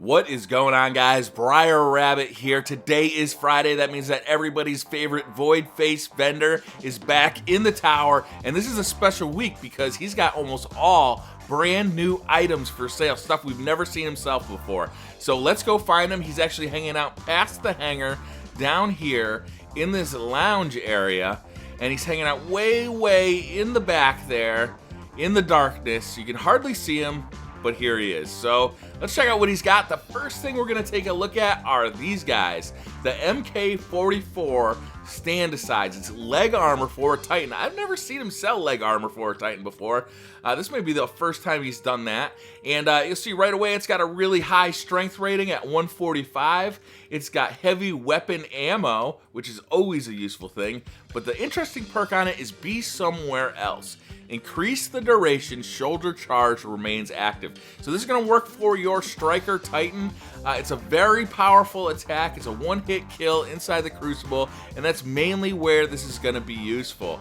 What is going on, guys? BriarRabbit here. Today is Friday. That means that everybody's favorite void face vendor is back in the tower, and this is a special week because he's got almost all brand new items for sale, stuff we've never seen himself before. So let's go find him. He's actually hanging out past the hangar down here in this lounge area, and he's hanging out way in the back there in the darkness. You can hardly see him, but here he is. So let's check out what he's got. The first thing we're gonna take a look at are these guys, the MK44 stand-asides. It's leg armor for a Titan. I've never seen him sell leg armor for a Titan before. This may be the first time he's done that. And you'll see right away it's got a really high strength rating at 145. It's got heavy weapon ammo, which is always a useful thing. But the interesting perk on it is Be Somewhere Else. Increase the duration shoulder charge remains active. So this is going to work for your Striker Titan. It's a very powerful attack. It's a one-hit kill inside the Crucible, and that's mainly where this is going to be useful.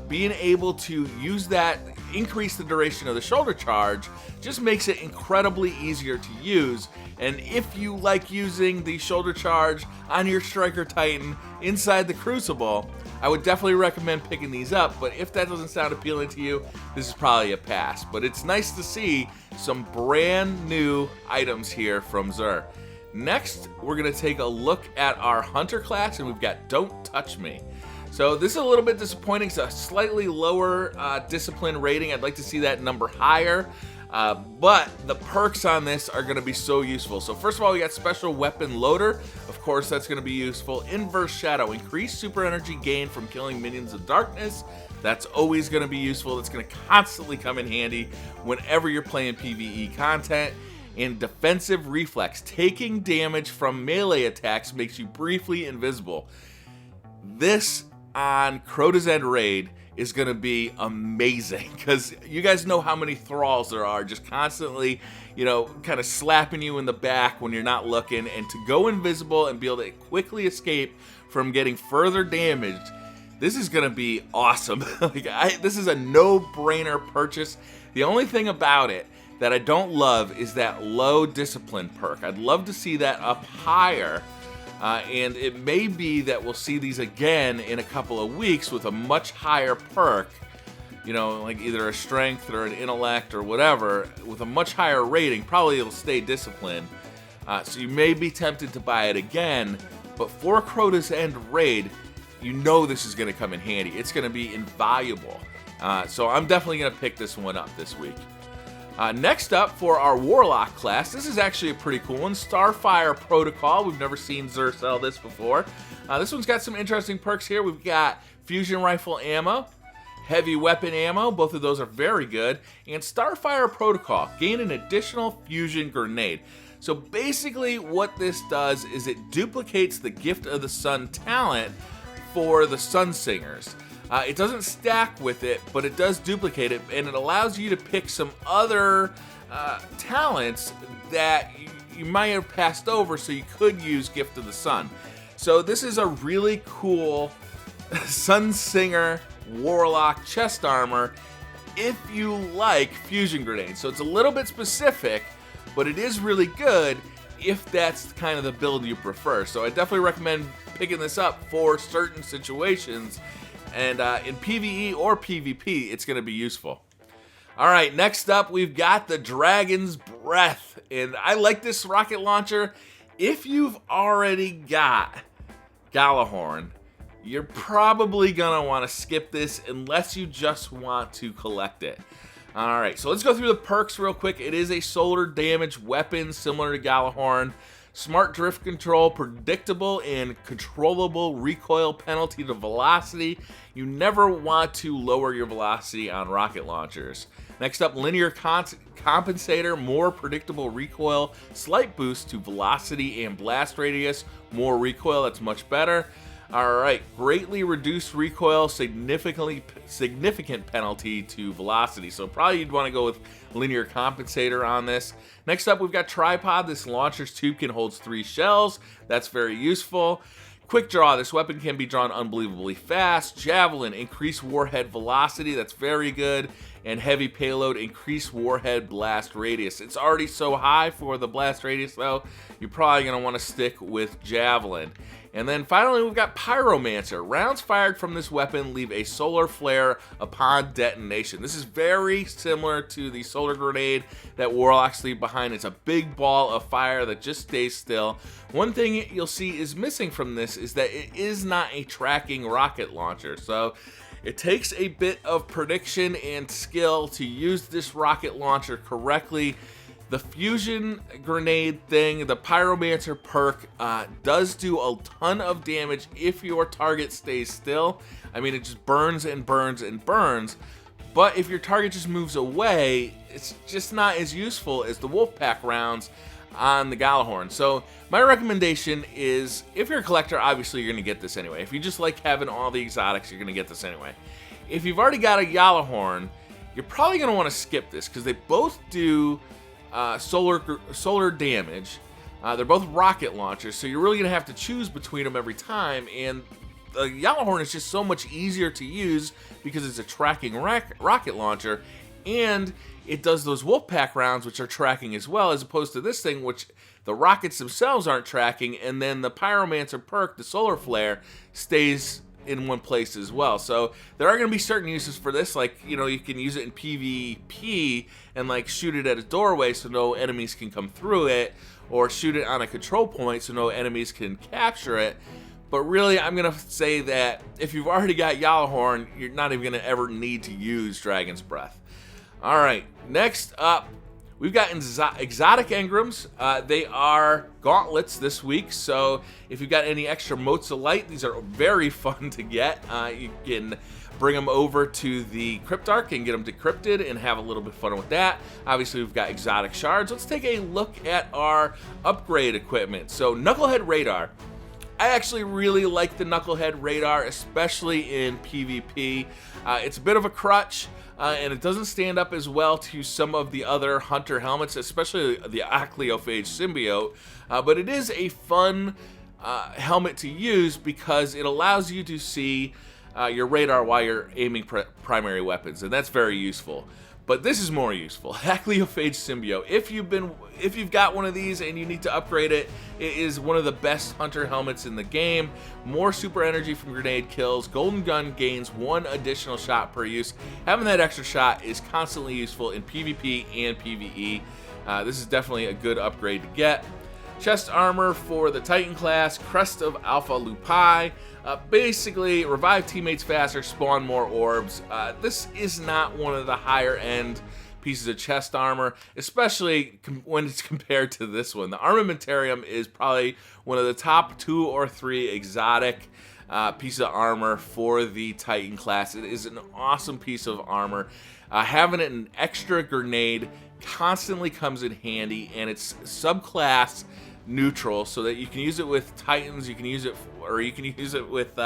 Being able to use that, increase the duration of the shoulder charge, just makes it incredibly easier to use. And if you like using the shoulder charge on your Striker Titan inside the Crucible, I would definitely recommend picking these up, but if that doesn't sound appealing to you, this is probably a pass. But it's nice to see some brand new items here from Xur. Next, we're gonna take a look at our Hunter class, and we've got Don't Touch Me. So this is a little bit disappointing. It's a slightly lower discipline rating. I'd like to see that number higher. But the perks on this are going to be so useful. So first of all, we got Special Weapon Loader. Of course, that's going to be useful. Inverse Shadow. Increase super energy gain from killing minions of darkness. That's always going to be useful. It's going to constantly come in handy whenever you're playing PvE content. And Defensive Reflex. Taking damage from melee attacks makes you briefly invisible. This on Crota's End Raid is going to be amazing, because you guys know how many thralls there are just constantly, you know, kind of slapping you in the back when you're not looking, and to go invisible and be able to quickly escape from getting further damaged, this is going to be awesome. This is a no-brainer purchase. The only thing about it that I don't love is that low discipline perk. I'd love to see that up higher. And it may be that we'll see these again in a couple of weeks with a much higher perk, you know, like either a strength or an intellect or whatever, with a much higher rating. Probably it'll stay disciplined. So you may be tempted to buy it again, but for Crota's End Raid, you know this is going to come in handy. It's going to be invaluable. So I'm definitely going to pick this one up this week. Next up for our Warlock class, this is actually a pretty cool one, Starfire Protocol. We've never seen Xur sell this before. This one's got some interesting perks here. We've got Fusion Rifle Ammo, Heavy Weapon Ammo, both of those are very good, and Starfire Protocol, gain an additional Fusion Grenade. So basically what this does is it duplicates the Gift of the Sun talent for the Sun Singers. It doesn't stack with it, but it does duplicate it, and it allows you to pick some other talents that you might have passed over, so you could use Gift of the Sun. So this is a really cool Sun Singer Warlock chest armor if you like Fusion Grenades. So it's a little bit specific, but it is really good if that's kind of the build you prefer. So I definitely recommend picking this up for certain situations. And in PvE or PvP, it's going to be useful. All right, next up, we've got the Dragon's Breath. And I like this rocket launcher. If you've already got Galahorn, you're probably going to want to skip this unless you just want to collect it. All right, so let's go through the perks real quick. It is a solar damage weapon similar to Galahorn. Smart drift control, predictable and controllable recoil penalty to velocity. You never want to lower your velocity on rocket launchers. Next up, linear compensator, more predictable recoil, slight boost to velocity and blast radius, more recoil, that's much better. Alright, greatly reduced recoil, significant penalty to velocity. So probably you'd want to go with linear compensator on this. Next up, we've got tripod. This launcher's tube can hold 3 shells. That's very useful. Quick draw, this weapon can be drawn unbelievably fast. Javelin, increase warhead velocity, that's very good. And heavy payload, increase warhead blast radius. It's already so high for the blast radius though, you're probably going to want to stick with Javelin. And then finally we've got Pyromancer. Rounds fired from this weapon leave a solar flare upon detonation. This is very similar to the solar grenade that Warlocks leave behind. It's a big ball of fire that just stays still. One thing you'll see is missing from this is that it is not a tracking rocket launcher. So it takes a bit of prediction and skill to use this rocket launcher correctly. The fusion grenade thing, the Pyromancer perk, does do a ton of damage if your target stays still. I mean, it just burns and burns and burns. But if your target just moves away, it's just not as useful as the Wolfpack rounds on the Gjallarhorn. So my recommendation is, if you're a collector, obviously you're going to get this anyway. If you just like having all the exotics, you're going to get this anyway. If you've already got a Gjallarhorn, you're probably going to want to skip this because they both do solar damage. They're both rocket launchers, so you're really going to have to choose between them every time. And the Gjallarhorn is just so much easier to use because it's a tracking rocket launcher, and it does those Wolfpack rounds, which are tracking as well, as opposed to this thing, which the rockets themselves aren't tracking, and then the Pyromancer perk, the solar flare, stays in one place as well. So there are going to be certain uses for this, like, you know, you can use it in PvP and like shoot it at a doorway so no enemies can come through it, or shoot it on a control point so no enemies can capture it. But really, I'm going to say that if you've already got Gjallarhorn, you're not even going to ever need to use Dragon's Breath. All right, next up, we've got exotic engrams. They are gauntlets this week, so if you've got any extra motes of light, these are very fun to get. You can bring them over to the Cryptarch and get them decrypted and have a little bit of fun with that. Obviously, we've got exotic shards. Let's take a look at our upgrade equipment. So, Knucklehead Radar. I actually really like the Knucklehead Radar, especially in PvP. It's a bit of a crutch, and it doesn't stand up as well to some of the other Hunter helmets, especially the Acleophage Symbiote, but it is a fun helmet to use because it allows you to see your radar while you're aiming primary weapons, and that's very useful. But this is more useful. Acleophage Symbiote. If you've got one of these and you need to upgrade it, it is one of the best hunter helmets in the game. More super energy from grenade kills. Golden Gun gains 1 additional shot per use. Having that extra shot is constantly useful in PvP and PvE. This is definitely a good upgrade to get. Chest armor for the Titan class, Crest of Alpha Lupi. Basically, revive teammates faster, spawn more orbs. This is not one of the higher end pieces of chest armor, especially when it's compared to this one. The Armamentarium is probably one of the top 2 or 3 exotic pieces of armor for the Titan class. It is an awesome piece of armor. Having an extra grenade constantly comes in handy, and it's subclass neutral, so that you can use it with Titans, you can use it with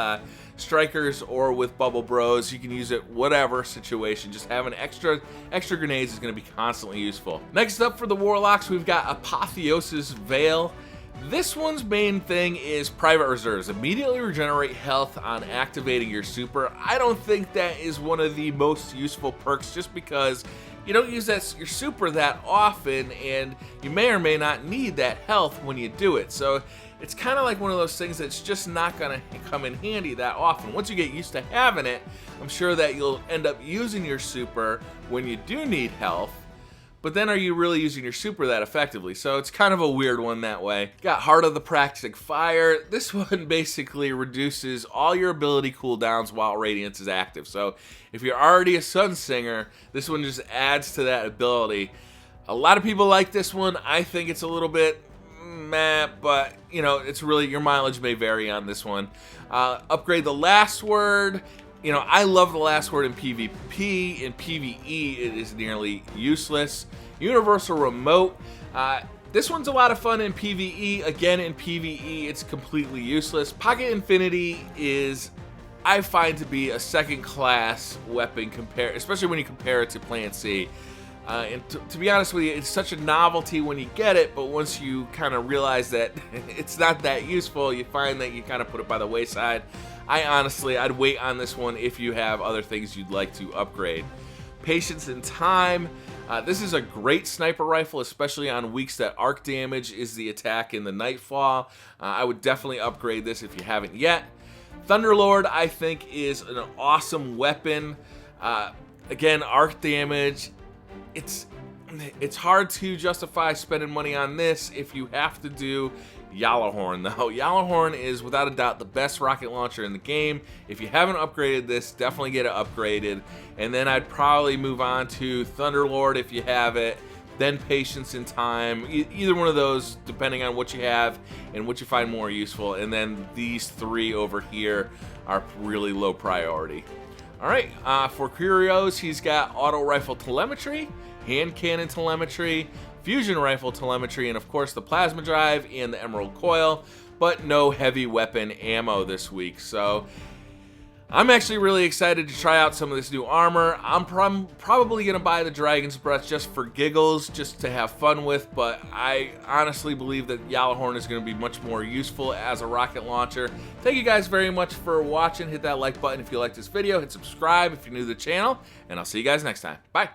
Strikers or with Bubble Bros. You can use it whatever situation. Just having extra grenades is going to be constantly useful. Next up for the Warlocks, we've got Apotheosis Veil. This one's main thing is Private Reserves. Immediately regenerate health on activating your super. I don't think that is one of the most useful perks, just because you don't use your super that often, and you may or may not need that health when you do it. So it's kind of like one of those things that's just not going to come in handy that often. Once you get used to having it, I'm sure that you'll end up using your super when you do need health. But then are you really using your super that effectively? So it's kind of a weird one that way. Got Heart of the Praxic Fire. This one basically reduces all your ability cooldowns while Radiance is active. So if you're already a Sunsinger, this one just adds to that ability. A lot of people like this one. I think it's a little bit meh, but you know, it's really, your mileage may vary on this one. Upgrade the Last Word. You know, I love the Last Word in PvP. In PvE, it is nearly useless. Universal Remote. This one's a lot of fun in PvE. Again, in PvE, it's completely useless. Pocket Infinity is, I find, to be a second-class weapon, especially when you compare it to Plan C. And to be honest with you, it's such a novelty when you get it, but once you kind of realize that it's not that useful, you find that you kind of put it by the wayside. I'd wait on this one if you have other things you'd like to upgrade. Patience and time. This is a great sniper rifle, especially on weeks that arc damage is the attack in the Nightfall. I would definitely upgrade this if you haven't yet. Thunderlord, I think, is an awesome weapon. Again, arc damage. It's hard to justify spending money on this if you have to do Yalahorn, though. Yalahorn is without a doubt the best rocket launcher in the game. If you haven't upgraded this, definitely get it upgraded. And then I'd probably move on to Thunderlord if you have it, then Patience and Time. Either one of those, depending on what you have and what you find more useful. And then these three over here are really low priority. All right, for Curios, he's got auto rifle telemetry, hand cannon telemetry, fusion rifle telemetry, and of course the plasma drive and the emerald coil, but no heavy weapon ammo this week. So I'm actually really excited to try out some of this new armor. I'm probably going to buy the Dragon's Breath just for giggles, just to have fun with, but I honestly believe that Yalahorn is going to be much more useful as a rocket launcher. Thank you guys very much for watching. Hit that like button if you liked this video. Hit subscribe if you're new to the channel, and I'll see you guys next time. Bye.